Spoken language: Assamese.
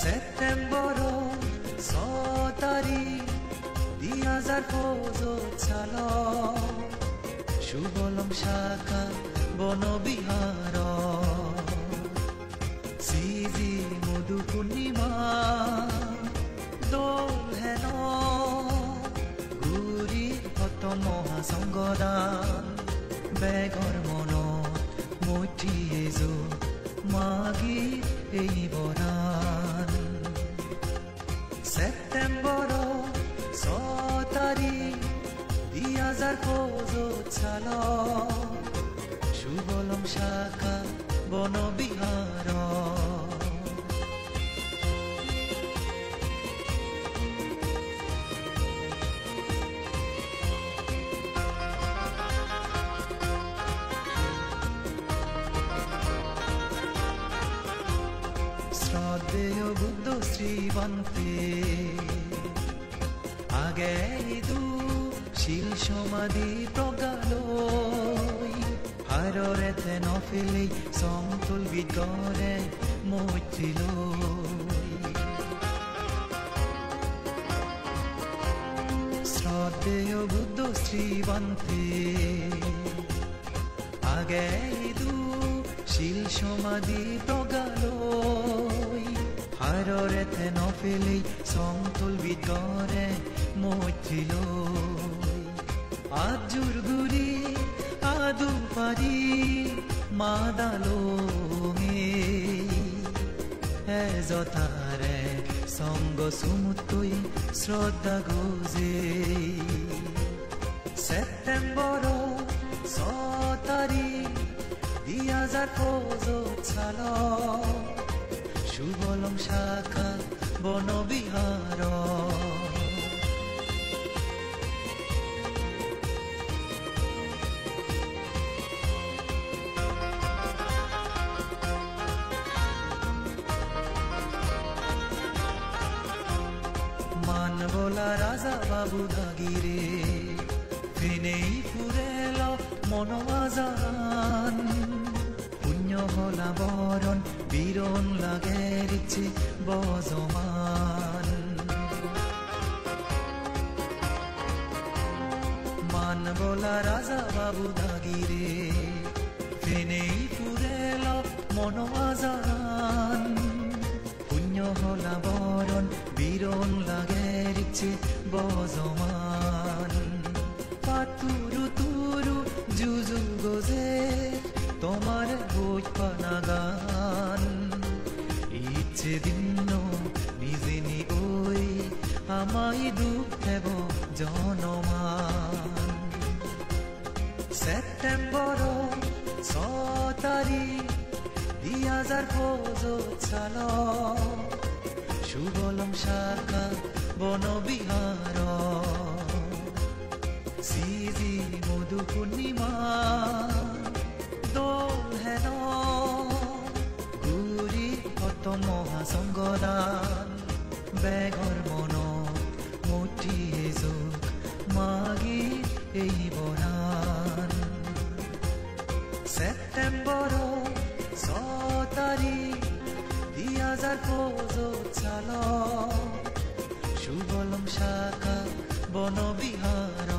ছেপ্টেম্বৰ 6 তাৰিখ 2015 চাল সুবলম শাখা বনবিহাৰ চিজি মধু পূৰ্ণিমা দোল হেন ঘূৰি হত মহাসংগদান বেগৰ মনত মৈত্ৰী এযোৰ মাগি এই বৰান ছেপ্টেম্বৰ 6 তাৰিখ 2015 চাল সুবলম শাখা বনবিহাৰ শ্ৰদ্ধেয় বুদ্ধ শ্ৰীবন্তে আগে দু শিল সমাধি প্ৰগালৈ হাৰৰে নফেলি সমতুল বিগৰে মৈত্ৰীলৈ শ্ৰদ্ধেয় বুদ্ধ শ্ৰীবন্তে আগে দু শিল সমাধি প্ৰগালৈ হাৰৰে নফেলি সমতুল বিগৰে মৈত্ৰীলৈ আজুৰ গুৰি আদু পাৰি মাদালঙে এজতাৰে সংগ চুমুতকৈ শ্ৰদ্ধা গজে ছেপ্টেম্বৰ 6 তাৰিখ 2015 চাল সুবলম শাখা বনবিহাৰ মানবলা রাজা বাবু দাগিরে ফেনেই ফুরেল মনোয়াজান পুণ্য হলা বরণ বীরণ লাগে রিচে বজমান মানবলা রাজা বাবু দাগিরে ফেনেই ফুরেল মনোয়াজান পুণ্য হলা বরণ বীরণ লাগে রিচে বজমান পাতুরু তুরু জুজু গজে তোমার বই পানা গান ইচ্ছে দিন নিজেনি ওই আমায় দুঃখ দেব জনমান ছেপ্টেম্বৰ 6 তাৰিখ 2015 চাল সুবলম শাখা বনবিহাৰ চিজি মধু পূৰ্ণিমা দোল হেন ঘূৰি হত মহাসংগদান বেগৰ মনত মৈত্ৰী এযোৰ মাগি এই বৰান ছেপ্টেম্বৰ 6 তাৰিখ 2015 চাল সুবলম শাখা বনবিহাৰ